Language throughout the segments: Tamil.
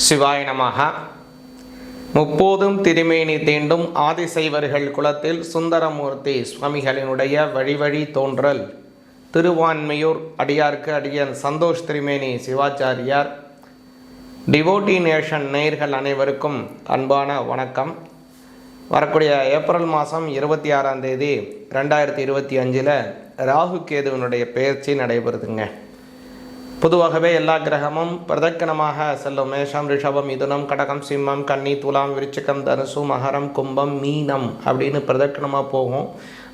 சிவாய நமஹ. முப்போதும் திருமேனி தீண்டும் ஆதிசைவர்கள் குலத்தில் சுந்தரமூர்த்தி சுவாமிகளினுடைய வழி தோன்றல் திருவான்மையூர் அடியார்க்கு அடியன் சந்தோஷ் திருமேனி சிவாச்சாரியார். டிவோட்டி நேஷன் நேயர்கள் அனைவருக்கும் அன்பான வணக்கம். வரக்கூடிய ஏப்ரல் மாதம் 26ஆம் தேதி 2025 ராகு கேதுவினுடைய பெயர்ச்சி நடைபெறுதுங்க. பொதுவாகவே எல்லா கிரகமும் பிரதக்கணமாக செல்லும். மேஷம், ரிஷபம், மிதுனம், கடகம், சிம்மம், கன்னி, துலாம், விருச்சிகம், தனுசு, மகரம், கும்பம், மீனம் அப்படின்னு பிரதக்கணமாக போகும்.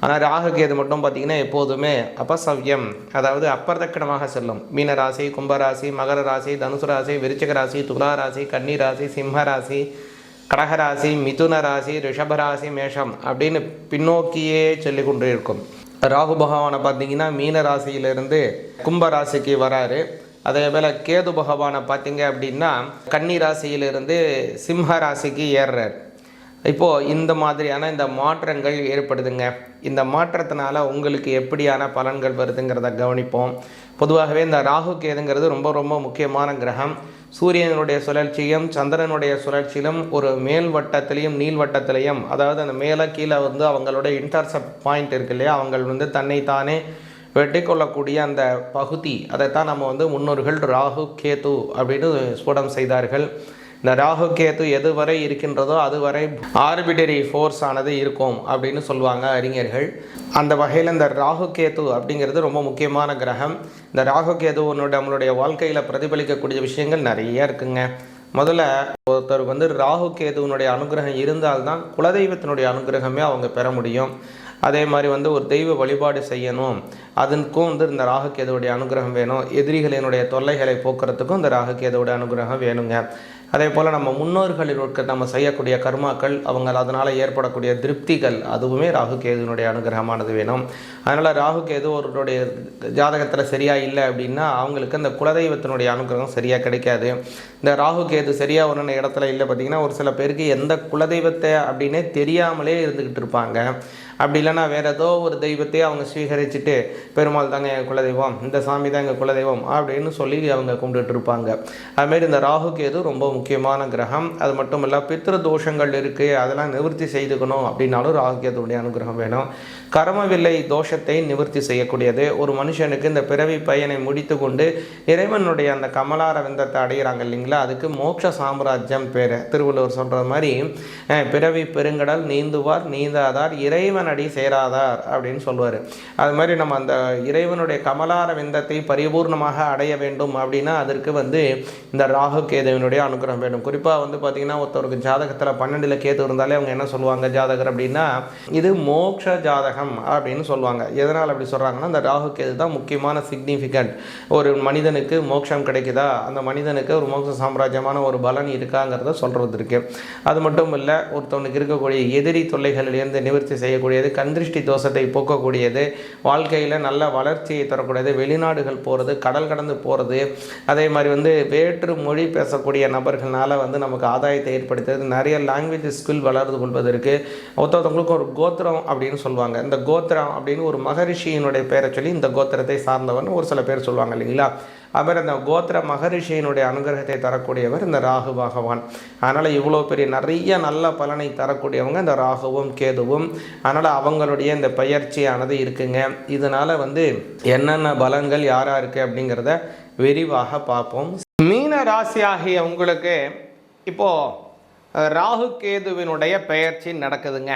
ஆனால் ராகு கேது மட்டும் பார்த்திங்கன்னா எப்போதுமே அபசவ்யம், அதாவது அப்பிரதக்கணமாக செல்லும். மீனராசி, கும்பராசி, மகர ராசி, தனுசு ராசி, விருச்சிக ராசி, துலா ராசி, கன்னி ராசி, சிம்ம ராசி, கடகராசி, மிதுன ராசி, ரிஷபராசி, மேஷம் அப்படின்னு பின்னோக்கியே சொல்லி கொண்டு இருக்கும். ராகு பகவானை பார்த்தீங்கன்னா மீன ராசியிலிருந்து கும்ப ராசிக்கு வராரு. அதே போல் கேது பகவானை பார்த்தீங்க அப்படின்னா கன்னி ராசியிலிருந்து சிம்ம ராசிக்கு ஏறுறார். இப்போது இந்த மாதிரியான இந்த மாற்றங்கள் ஏற்படுதுங்க. இந்த மாற்றத்தினால உங்களுக்கு எப்படியான பலன்கள் வருதுங்கிறத கவனிப்போம். பொதுவாகவே இந்த ராகு கேதுங்கிறது ரொம்ப ரொம்ப முக்கியமான கிரகம். சூரியனுடைய சுழற்சியும் சந்திரனுடைய சுழற்சியிலும் ஒரு மேல் வட்டத்திலையும் நீள் வட்டத்திலையும், அதாவது அந்த மேலே கீழே அவங்களுடைய இன்டர்செப்ட் பாயிண்ட் இருக்கு இல்லையா, அவங்க தன்னைத்தானே வெட்டி கொள்ளக்கூடிய அந்த பகுதி, அதைத்தான் நம்ம முன்னோர்கள் ராகு கேது அப்படின்னு ஸ்புடம் செய்தார்கள். இந்த ராகு கேது எதுவரை இருக்கின்றதோ அதுவரை ஆர்பிட்டரி ஃபோர்ஸ் ஆனது இருக்கும் அப்படின்னு சொல்லுவாங்க அறிஞர்கள். அந்த வகையில் இந்த ராகு கேது அப்படிங்கிறது ரொம்ப முக்கியமான கிரகம். இந்த ராகு கேது நம்மளுடைய வாழ்க்கையில் பிரதிபலிக்கக்கூடிய விஷயங்கள் நிறைய இருக்குங்க. முதல்ல ஒருத்தருக்கு ராகு கேதுவனுடைய அனுகிரகம் இருந்தால்தான் குலதெய்வத்தினுடைய அனுகிரகமே அவங்க பெற முடியும். அதே மாதிரி ஒரு தெய்வ வழிபாடு செய்யணும், அதுக்கும் இந்த ராகு கேதுவுடைய அனுகிரகம் வேணும். எதிரிகளினுடைய தொல்லைகளை போக்குறதுக்கும் இந்த ராகு கேதுவுடைய அனுகிரகம் வேணுங்க. அதே போல் நம்ம முன்னோர்களுக்கு நம்ம செய்யக்கூடிய கர்மாக்கள், அவங்க அதனால் ஏற்படக்கூடிய திருப்திகள், அதுவுமே ராகு கேதுவினுடைய அனுகிரகமானது வேணும். அதனால் ராகு கேது ஒருவருடைய ஜாதகத்தில் சரியாக இல்லை அப்படின்னா அவங்களுக்கு அந்த குலதெய்வத்தினுடைய அனுகிரகம் சரியாக கிடைக்காது. இந்த ராகு கேது சரியாக ஒன்று இடத்துல இல்லை பார்த்திங்கன்னா ஒரு சில பேருக்கு எந்த குலதெய்வத்தை அப்படின்னே தெரியாமலே இருந்துக்கிட்டு இருப்பாங்க. அப்படி இல்லைன்னா வேறு ஏதோ ஒரு தெய்வத்தையே அவங்க ஸ்வீகரிச்சுட்டு பெருமாள் தாங்க எங்கள் குலதெய்வம், இந்த சாமி தான் எங்கள் குலதெய்வம் அப்படின்னு சொல்லி அவங்க கும்பிட்டுட்டு இருப்பாங்க. அதுமாரி இந்த ராகு கேது ரொம்ப முக்கியமான கிரகம். அது மட்டும் இல்லை, பித்ரு தோஷங்கள் இருக்குது, அதெல்லாம் நிவர்த்தி செய்துக்கணும் அப்படின்னாலும் ராகு கேதுடைய அனுகிரகம் வேணும். கர்மவில்லை தோஷத்தை நிவர்த்தி செய்யக்கூடியது. ஒரு மனுஷனுக்கு இந்த பிறவி பயனை முடித்து கொண்டு இறைவனுடைய அந்த கமலார விந்தத்தை அடைகிறாங்க இல்லைங்களா, அதுக்கு மோட்ச சாம்ராஜ்யம் பேர். திருவள்ளுவர் சொல்கிற மாதிரி பிறவி பெருங்கடல் நீந்துவார் நீந்தாதார் இறைவன் அடி சேராதார் அப்படின்னு சொல்லுவார். அது மாதிரி நம்ம அந்த இறைவனுடைய கமலார விந்தத்தை பரிபூர்ணமாக அடைய வேண்டும் அப்படின்னா அதற்கு இந்த ராகு கேதுவினுடைய அனுகிரகம் வேணும். குறிப்பாக பார்த்தீங்கன்னா ஒருத்தருக்கு ஜாதகத்தில் 12 கேது இருந்தாலே அவங்க என்ன சொல்லுவாங்க ஜாதகர் அப்படின்னா, இது மோட்ச ஜாதகம் அப்படின்னு சொல்லுவாங்க. எதனால் அப்படி சொல்கிறாங்கன்னா, இந்த ராகு கேது தான் முக்கியமான சிக்னிஃபிகண்ட். ஒரு மனிதனுக்கு மோட்சம் கிடைக்குதா, அந்த மனிதனுக்கு ஒரு மோட்ச சாம்ராஜ்யமான ஒரு பலன் இருக்காங்கிறத சொல்கிறது இருக்குது. அது மட்டும் இல்லை, ஒருத்தவனுக்கு இருக்கக்கூடிய எதிரி தொல்லைகளிலிருந்து நிவர்த்தி செய்யக்கூடியது, கண்திருஷ்டி தோஷத்தை போக்கக்கூடியது, வாழ்க்கையில் நல்ல வளர்ச்சியை தரக்கூடியது, வெளிநாடுகள் போகிறது, கடல் கடந்து போகிறது, அதே மாதிரி வேற்று மொழி பேசக்கூடிய நபர்களால் நமக்கு ஆதாயத்தை ஏற்படுத்துறது, நிறைய லாங்குவேஜ் ஸ்கில் வளர்ந்து கொள்வதற்கு. ஒருத்தவங்களுக்கு ஒரு கோத்திரம் அப்படின்னு சொல்லுவாங்க. இந்த கோத்திரம் அப்படின்னு ஒரு மகரிஷியினுடைய பெயரை சொல்லி இந்த கோத்திரத்தை சார்ந்தவன் ஒரு சில பேர் சொல்லுவாங்க இல்லைங்களா. அவர் அந்த கோத்திர மகரிஷியினுடைய அனுகிரகத்தை தரக்கூடியவர் இந்த ராகு பகவான். அதனால் இவ்வளோ பெரிய நிறைய நல்ல பலனை தரக்கூடியவங்க இந்த ராகுவும் கேதுவும். அதனால் அவங்களுடைய இந்த பயிற்சியானது இருக்குங்க. இதனால் என்னென்ன பலன்கள் யாராக இருக்குது அப்படிங்கிறத விரிவாக பார்ப்போம். மீன ராசி ஆகிய உங்களுக்கு இப்போது ராகு கேதுவினுடைய பெயர்ச்சி நடக்குதுங்க.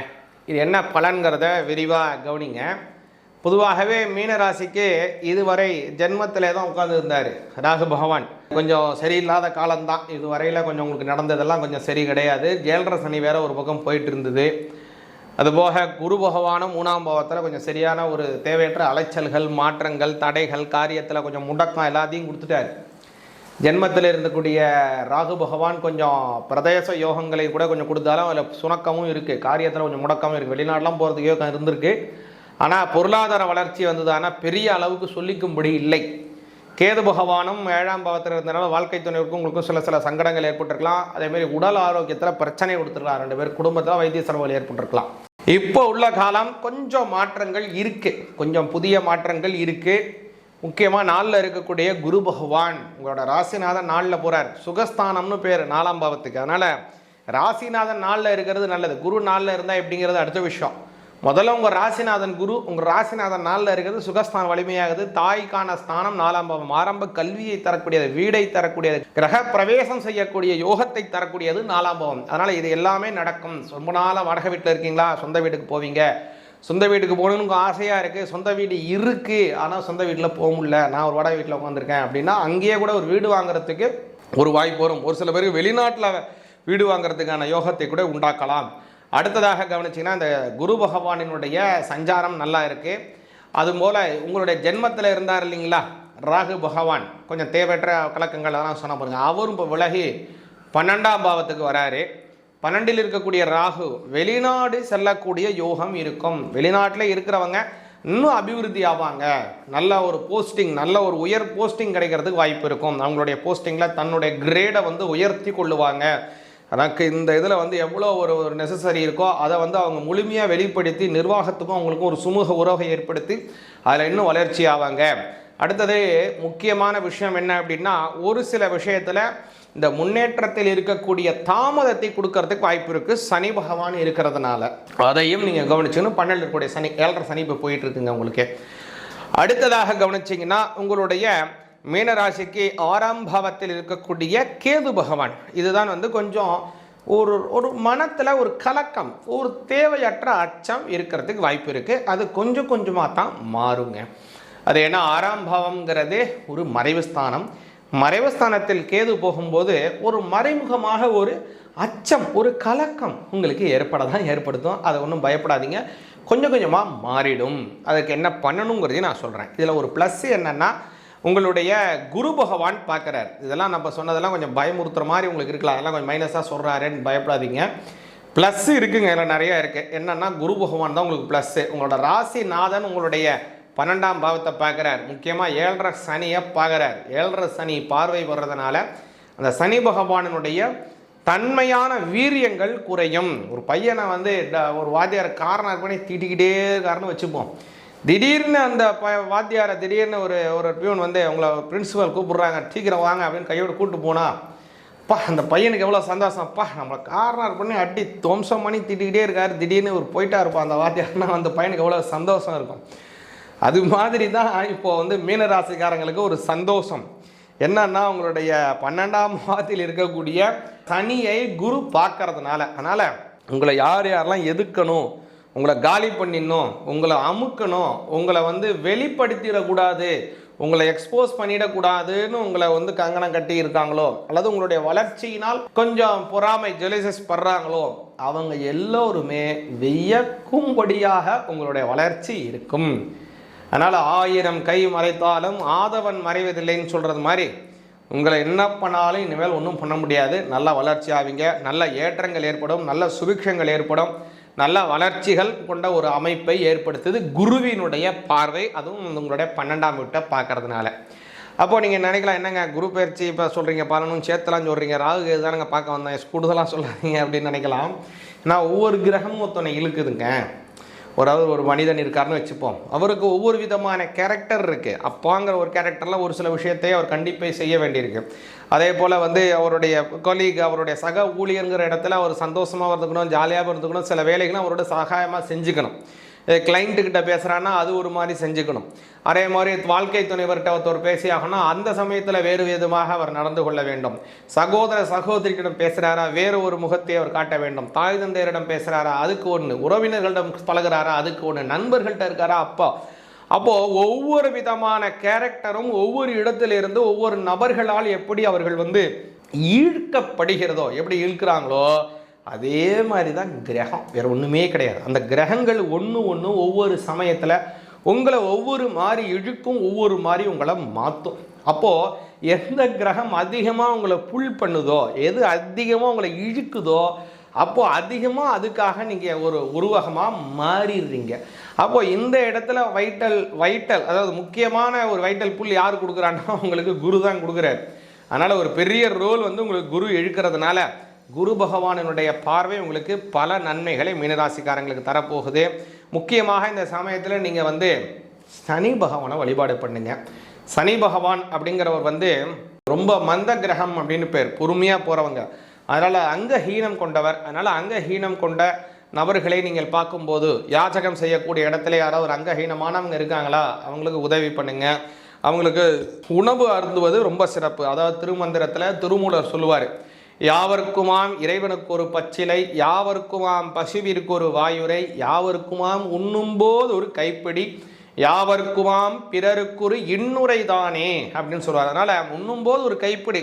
இது என்ன பலன்கிறத விரிவாக கவனிங்க. பொதுவாகவே மீனராசிக்கு இதுவரை ஜென்மத்திலே தான் உட்கார்ந்து இருந்தார் ராகு பகவான். கொஞ்சம் சரியில்லாத காலம்தான் இதுவரையில். கொஞ்சம் உங்களுக்கு நடந்ததெல்லாம் கொஞ்சம் சரி கிடையாது. ஏழரை சனி வேற ஒரு பக்கம் போயிட்டு இருந்தது. அதுபோக குரு பகவானும் 3ஆம் பாவத்தில் கொஞ்சம் சரியான ஒரு தேவையற்ற அலைச்சல்கள், மாற்றங்கள், தடைகள், காரியத்தில் கொஞ்சம் முடக்கம் எல்லாத்தையும் கொடுத்துட்டார். ஜென்மத்தில் இருந்தக்கூடிய ராகு பகவான் கொஞ்சம் பிரதேச யோகங்களை கூட கொஞ்சம் கொடுத்தாலும் அதில் சுணக்கமும் இருக்குது, காரியத்தில் கொஞ்சம் முடக்கமும் இருக்குது. வெளிநாடெலாம் போகிறதுக்கே இருந்திருக்கு. ஆனால் பொருளாதார வளர்ச்சி ஆனால் பெரிய அளவுக்கு சொல்லிக்கும்படி இல்லை. கேது பகவானும் 7ஆம் பாவத்தில் இருந்தனால வாழ்க்கை துணைவருக்கும் உங்களுக்கும் சில சங்கடங்கள் ஏற்பட்டிருக்கலாம். அதேமாதிரி உடல் ஆரோக்கியத்தில் பிரச்சனை கொடுத்துருக்கலாம். 2 பேர் குடும்பத்தில் வைத்திய செலவுகள் ஏற்பட்டிருக்கலாம். இப்போ உள்ள காலம் கொஞ்சம் மாற்றங்கள் இருக்குது, கொஞ்சம் புதிய மாற்றங்கள் இருக்குது. முக்கியமாக நாளில் இருக்கக்கூடிய குரு பகவான் உங்களோட ராசிநாதன் நாளில் போகிறார். சுகஸ்தானம்னு பேர் 4ஆம் பாவத்துக்கு. அதனால் ராசிநாதன் நாளில் இருக்கிறது நல்லது. குரு நாளில் இருந்தால் எப்படிங்கிறது அடுத்த விஷயம். முதல்ல உங்கள் ராசிநாதன் குரு, உங்கள் ராசிநாதன் நாளில் இருக்கிறது சுகஸ்தானம் வலிமையாகுது. தாய்க்கான ஸ்தானம் 4ஆம் பாவம். ஆரம்ப கல்வியை தரக்கூடியது, வீடை தரக்கூடியது, கிரக பிரவேசம் செய்யக்கூடிய யோகத்தை தரக்கூடியது 4ஆம் பாவம். அதனால் இது எல்லாமே நடக்கும். ரொம்ப நாளாக வாடகை வீட்டில் இருக்கீங்களா, சொந்த வீட்டுக்கு போவீங்க. சொந்த வீட்டுக்கு போகணுன்னு ஆசையாக இருக்குது, சொந்த வீடு இருக்குது, ஆனால் சொந்த வீட்டில் போக முடியல, நான் ஒரு வாடகை வீட்டில் உட்காந்துருக்கேன் அப்படின்னா அங்கேயே கூட ஒரு வீடு வாங்குறதுக்கு ஒரு வாய்ப்பு வரும். ஒரு சில பேருக்கு வெளிநாட்டில் வீடு வாங்குறதுக்கான யோகத்தை கூட உண்டாக்கலாம். அடுத்ததாக கவனிச்சிங்கன்னா இந்த குரு பகவானினுடைய சஞ்சாரம் நல்லா இருக்குது. அதுபோல் உங்களுடைய ஜென்மத்தில் இருந்தார் இல்லைங்களா ராகு பகவான், கொஞ்சம் தேவையற்ற கலக்கங்கள் அதெல்லாம் சொன்ன பாருங்க, அவரும் இப்போ விலகி 12ஆம் பாவத்துக்கு வராரு. 12இல் இருக்கக்கூடிய ராகு வெளிநாடு செல்லக்கூடிய யோகம் இருக்கும். வெளிநாட்டில் இருக்கிறவங்க இன்னும் அபிவிருத்தி ஆவாங்க. நல்ல ஒரு போஸ்டிங், நல்ல ஒரு உயர் போஸ்டிங் கிடைக்கிறதுக்கு வாய்ப்பு இருக்கும். அவங்களுடைய போஸ்டிங்கில் தன்னுடைய கிரேடை உயர்த்தி கொள்ளுவாங்க. எனக்கு இந்த இதில் எவ்வளோ ஒரு நெசசரி இருக்கோ அதை அவங்க முழுமையாக வெளிப்படுத்தி நிர்வாகத்துக்கும் அவங்களுக்கும் ஒரு சுமூக உறவை ஏற்படுத்தி அதில் இன்னும் வளர்ச்சி ஆவாங்க. அடுத்தது முக்கியமான விஷயம் என்ன அப்படின்னா, ஒரு சில விஷயத்தில் இந்த முன்னேற்றத்தில் இருக்கக்கூடிய தாமதத்தை கொடுக்கறதுக்கு வாய்ப்பு இருக்குது சனி பகவான் இருக்கிறதுனால. அதையும் நீங்கள் கவனிச்சுன்னு 12 இருக்கக்கூடிய சனி 7.5 சனி இப்போ போயிட்டு இருக்குங்க உங்களுக்கு. அடுத்ததாக கவனிச்சிங்கன்னா உங்களுடைய மீனராசிக்கு 6ஆம் பாவத்தில் இருக்கக்கூடிய கேது பகவான், இதுதான் கொஞ்சம் ஒரு மனத்தில் ஒரு கலக்கம், ஒரு தேவையற்ற அச்சம் இருக்கிறதுக்கு வாய்ப்பு இருக்குது. அது கொஞ்சம் கொஞ்சமாக தான் மாறுங்க. அது ஏன்னா 6ஆம் பாவம்ங்கிறதே ஒரு மறைவு ஸ்தானம். மறைவு ஸ்தானத்தில் கேது போகும்போது ஒரு மறைமுகமாக ஒரு அச்சம், ஒரு கலக்கம் உங்களுக்கு ஏற்படுத்தும். அதை ஒன்றும் பயப்படாதீங்க, கொஞ்சம் கொஞ்சமாக மாறிடும். அதுக்கு என்ன பண்ணணுங்கிறதையும் நான் சொல்கிறேன். இதில் ஒரு ப்ளஸ் என்னென்னா, உங்களுடைய குரு பகவான் பார்க்குறார். இதெல்லாம் நம்ம சொன்னதெல்லாம் கொஞ்சம் பயமுறுத்துற மாதிரி உங்களுக்கு இருக்கலாம், அதெல்லாம் கொஞ்சம் மைனஸாக சொல்கிறாருன்னு பயப்படாதீங்க. ப்ளஸ் இருக்குங்க, இதில் நிறையா இருக்குது. என்னென்னா குரு பகவான் தான் உங்களுக்கு ப்ளஸ்ஸு. உங்களோட ராசிநாதன் உங்களுடைய 12ஆம் பாவத்தை பார்க்குறார். முக்கியமாக 7.5 சனியை பார்க்குறார். 7.5 சனி பார்வை வர்றதுனால அந்த சனி பகவானுடைய தன்மையான வீரியங்கள் குறையும். ஒரு பையனை ஒரு வாத்தியார் காரணம் பண்ணி திட்டிக்கிட்டே இருக்காருன்னு வச்சுப்போம். திடீர்னு அந்த வாத்தியாரை திடீர்னு ஒரு பியூன் உங்களை பிரின்சிபல் கூப்பிட்றாங்க, சீக்கிரம் வாங்க அப்படின்னு கையோடு கூப்பிட்டு போனா அந்த பையனுக்கு எவ்வளோ சந்தோஷம்ப்பா, நம்மளை கார்னர் பண்ணி அடி துவம்சம் பண்ணி திட்டிக்கிட்டே இருக்காரு, திடீர்னு ஒரு போயிட்டா இருப்பான் அந்த வாத்தியார்னா அந்த பையனுக்கு எவ்வளோ சந்தோஷம் இருக்கும். அது மாதிரி தான் இப்போது மீனராசிக்காரங்களுக்கு ஒரு சந்தோஷம் என்னன்னா, உங்களுடைய 12ஆம் பாவத்தில் இருக்கக்கூடிய சனியை குரு பார்க்கறதுனால. அதனால் உங்களை யாரெல்லாம் எதுக்கணும், உங்களை காலி பண்ணிடணும், உங்களை அமுக்கணும், உங்களை வெளிப்படுத்திடக்கூடாது, உங்களை எக்ஸ்போஸ் பண்ணிடக்கூடாதுன்னு உங்களை கங்கணம் கட்டி இருக்காங்களோ, அல்லது உங்களுடைய வளர்ச்சியினால் கொஞ்சம் பொறாமை ஜெலசஸ் படுறாங்களோ, அவங்க எல்லோருமே வியக்கும்படியாக உங்களுடைய வளர்ச்சி இருக்கும். அதனால் 1000 கை மறைத்தாலும் ஆதவன் மறைவதில்லைன்னு சொல்கிறது மாதிரி உங்களை என்ன பண்ணாலும் இனிமேல் ஒன்றும் பண்ண முடியாது. நல்ல வளர்ச்சி ஆவீங்க, நல்ல ஏற்றங்கள் ஏற்படும், நல்ல சுபிக்ஷங்கள் ஏற்படும், நல்ல வளர்ச்சிகள் கொண்ட ஒரு அமைப்பை ஏற்படுத்துது குருவினுடைய பார்வை. அதுவும் உங்களுடைய 12ஆம் வீட்டை பார்க்கறதுனால. அப்போது நீங்கள் நினைக்கலாம், என்னங்க குரு பயிற்சி இப்போ சொல்கிறீங்க, பலனும் சேர்த்தலாம் சொல்கிறீங்க, ராகு தானங்க பார்க்க வந்தேன், கூடுதலாக சொல்லாதீங்க அப்படின்னு நினைக்கலாம். ஏன்னா ஒவ்வொரு கிரகமும் ஒருத்தனை இழுக்குதுங்க. ஒரு மனிதன் இருக்காருன்னு வச்சுப்போம், அவருக்கு ஒவ்வொரு விதமான கேரக்டர் இருக்குது. அப்பாங்கிற ஒரு கேரக்டரில் ஒரு சில விஷயத்தை அவர் கண்டிப்பாக செய்ய வேண்டியிருக்கு. அதே போல் அவருடைய கொலீக், அவருடைய சக ஊழியருங்கிற இடத்துல அவர் சந்தோஷமாக இருந்துக்கணும், ஜாலியாக இருந்துக்கணும், சில வேலைகளும் அவரோட சகாயமாக செஞ்சுக்கணும். கிளைண்ட்டுக்கிட்ட பேசுகிறான்னா அது ஒரு மாதிரி செஞ்சுக்கணும். அதே மாதிரி வாழ்க்கை துணைவர்கிட்ட ஒருத்தர் பேசி ஆகணும், அந்த சமயத்தில் வேறு விதமாக அவர் நடந்து கொள்ள வேண்டும். சகோதர சகோதரிகளிடம் பேசுகிறாரா, வேறு ஒரு முகத்தை அவர் காட்ட வேண்டும். தாய் தந்தையரிடம் பேசுகிறாரா, அதுக்கு ஒன்று. உறவினர்களிடம் பழகிறாரா, அதுக்கு ஒன்று. நண்பர்கள்ட்ட இருக்காரா, அப்போது ஒவ்வொரு விதமான கேரக்டரும் ஒவ்வொரு இடத்திலிருந்து ஒவ்வொரு நபர்களால் எப்படி அவர்கள் ஈர்க்கப்படுகிறதோ, எப்படி இழுக்கிறாங்களோ அதே மாதிரி தான் கிரகம், வேறு ஒன்றுமே கிடையாது. அந்த கிரகங்கள் ஒன்று ஒவ்வொரு சமயத்தில் உங்களை ஒவ்வொரு மாதிரி இழுக்கும், ஒவ்வொரு மாதிரி உங்களை மாற்றும். அப்போது எந்த கிரகம் அதிகமாக உங்களை புல் பண்ணுதோ, எது அதிகமாக உங்களை இழுக்குதோ, அப்போது அதிகமாக அதுக்காக நீங்கள் ஒரு உருவகமாக மாறிடுறீங்க. அப்போது இந்த இடத்துல வைட்டல் அதாவது முக்கியமான ஒரு வைட்டல் புல் யார் கொடுக்குறான்னா உங்களுக்கு குரு தான் கொடுக்குறாரு. அதனால் ஒரு பெரிய ரோல் உங்களுக்கு குரு இழுக்கிறதுனால குரு பகவானுடைய பார்வை உங்களுக்கு பல நன்மைகளை மீனராசிக்காரங்களுக்கு தரப்போகுது. முக்கியமாக இந்த சமயத்தில் நீங்கள் சனி பகவானை வழிபாடு பண்ணுங்க. சனி பகவான் அப்படிங்கிறவர் வந்து ரொம்ப மந்த கிரகம் அப்படின்னு பேர், பொறுமையாக போகிறவங்க. அதனால் அங்கஹீனம் கொண்டவர். அதனால் அங்கஹீனம் கொண்ட நபர்களை நீங்கள் பார்க்கும்போது யாச்சகம் செய்யக்கூடிய இடத்துல யாராவது ஒரு அங்கஹீனமானவங்க இருக்காங்களா, அவங்களுக்கு உதவி பண்ணுங்க. அவங்களுக்கு உணவு அருந்துவது ரொம்ப சிறப்பு. அதாவது திருமந்திரத்தில் திருமூலர் சொல்லுவார், யாவர்க்குமாம் இறைவனுக்கு ஒரு பச்சிலை, யாவர்க்குமாம் பசுவிற்கு ஒரு வாயுரை, யாவர்க்குமாம் உண்ணும்போது ஒரு கைப்பிடி, யாவர்க்குமாம் பிறருக்கு ஒரு இன்னுரை தானே அப்படின்னு சொல்லுவார். அதனால் உண்ணும்போது ஒரு கைப்பிடி,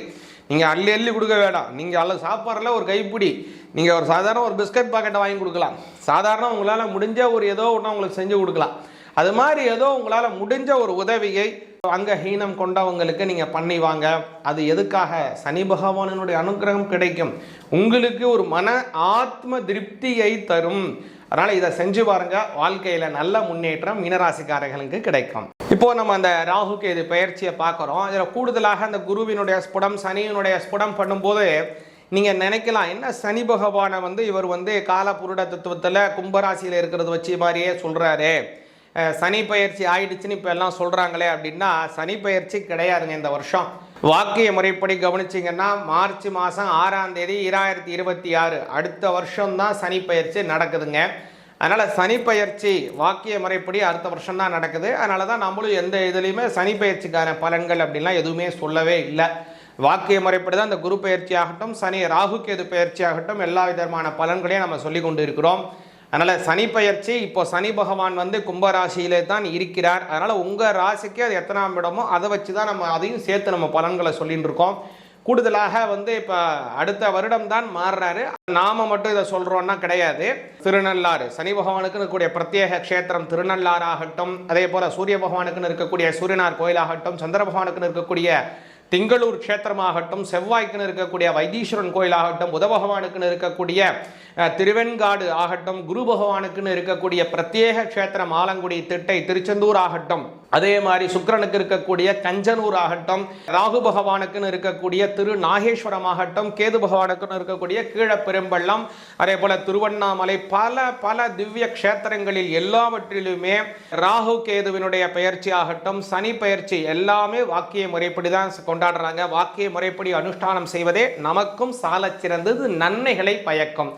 நீங்கள் அள்ளி அள்ளி கொடுக்க வேண்டாம். நீங்கள் அல்ல சாப்பாடில் ஒரு கைப்பிடி, நீங்கள் ஒரு சாதாரண ஒரு பிஸ்கட் பாக்கெட்டை வாங்கி கொடுக்கலாம். சாதாரண உங்களால் முடிஞ்ச ஒரு ஏதோ ஒன்று உங்களுக்கு செஞ்சு கொடுக்கலாம். அது மாதிரி ஏதோ உங்களால் முடிஞ்ச ஒரு உதவியை அங்கஹீனம் கொண்டவங்களுக்கு நீங்கள் பண்ணி வாங்க. அது எதுக்காக? சனி பகவானினுடைய அனுகிரகம் கிடைக்கும், உங்களுக்கு ஒரு மன ஆத்ம திருப்தியை தரும். அதனால் இதை செஞ்சு பாருங்க, வாழ்க்கையில் நல்ல முன்னேற்றம் மீனராசிக்காரர்களுக்கு கிடைக்கும். இப்போ நம்ம அந்த ராகு கேது பெயர்ச்சியை பார்க்குறோம். இதில் கூடுதலாக அந்த குருவினுடைய ஸ்புடம் சனியினுடைய ஸ்புடம் பண்ணும்போது நீங்கள் நினைக்கலாம், என்ன சனி பகவானை வந்து இவர் வந்து காலபுருட தத்துவத்தில் கும்பராசியில் இருக்கிறது வச்சு மாதிரியே சொல்கிறாரு, சனி பயிற்சி ஆயிடுச்சுன்னு இப்போ எல்லாம் சொல்கிறாங்களே அப்படின்னா, சனி பயிற்சி கிடையாதுங்க. இந்த வருஷம் வாக்கிய முறைப்படி கவனிச்சிங்கன்னா மார்ச் மாதம் 6ஆம் தேதி 2026 அடுத்த வருஷம்தான் சனி பயிற்சி நடக்குதுங்க. அதனால் சனி பயிற்சி வாக்கிய முறைப்படி அடுத்த வருஷம் தான் நடக்குது. அதனால தான் நம்மளும் எந்த இதுலேயுமே சனி பயிற்சிக்கான பலன்கள் அப்படின்லாம் எதுவுமே சொல்லவே இல்லை. வாக்கிய முறைப்படி தான் இந்த குரு பயிற்சி ஆகட்டும், சனி ராகு கேது பயிற்சி ஆகட்டும், எல்லா விதமான பலன்களையும் நம்ம சொல்லி கொண்டு இருக்கிறோம். அதனால் சனி பயிற்சி இப்போ சனி பகவான் வந்து கும்பராசியிலே தான் இருக்கிறார். அதனால் உங்கள் ராசிக்கு அது எத்தனாம் இடமோ அதை வச்சு தான் நம்ம அதையும் சேர்த்து நம்ம பலன்களை சொல்லிட்டு இருக்கோம். கூடுதலாக வந்து இப்போ அடுத்த வருடம் தான் மாறுறாரு. நாம மட்டும் இதை சொல்கிறோன்னா கிடையாது. திருநள்ளாறு சனி பகவானுக்குன்னு இருக்கக்கூடிய பிரத்யேக க்ஷேத்திரம் திருநள்ளாறு ஆகட்டும், அதே போல் சூரிய பகவானுக்குன்னு இருக்கக்கூடிய சூரியனார் கோயிலாகட்டும், சந்திர பகவானுக்குன்னு இருக்கக்கூடிய திங்களூர் க்ஷேத்திரமாகட்டும், செவ்வாய்க்குன்னு இருக்கக்கூடிய வைத்தீஸ்வரன் கோயிலாகட்டும், புத பகவானுக்குன்னு இருக்கக்கூடிய திருவெண்காடு ஆகட்டும், குரு பகவானுக்குன்னு இருக்கக்கூடிய பிரத்யேக க்ஷேத்திரம் ஆலங்குடி திட்டை திருச்செந்தூர் ஆகட்டும், அதே மாதிரி சுக்கிரனுக்கு இருக்கக்கூடிய கஞ்சனூர் ஆகட்டும், ராகு பகவானுக்குன்னு இருக்கக்கூடிய திரு நாகேஸ்வரம் ஆகட்டும், கேது பகவானுக்குன்னு இருக்கக்கூடிய கீழப்பெரும்பள்ளம், அதே போல திருவண்ணாமலை, பல பல திவ்ய க்ஷேத்திரங்களில் எல்லாவற்றிலுமே ராகு கேதுவினுடைய பயிற்சி ஆகட்டும், சனி பயிற்சி எல்லாமே வாக்கிய முறைப்படி தான் கொண்டாடுறாங்க. வாக்கிய முறைப்படி அனுஷ்டானம் செய்வதே நமக்கும் சாலச் சிறந்தது, நன்மைகளை பயக்கும்.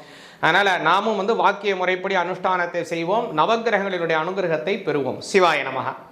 அதனால் நாமும் வந்து வாக்கிய முறைப்படி அனுஷ்டானத்தை செய்வோம், நவக்கிரகங்களினுடைய அனுகிரகத்தை பெறுவோம். சிவாய நமஹ.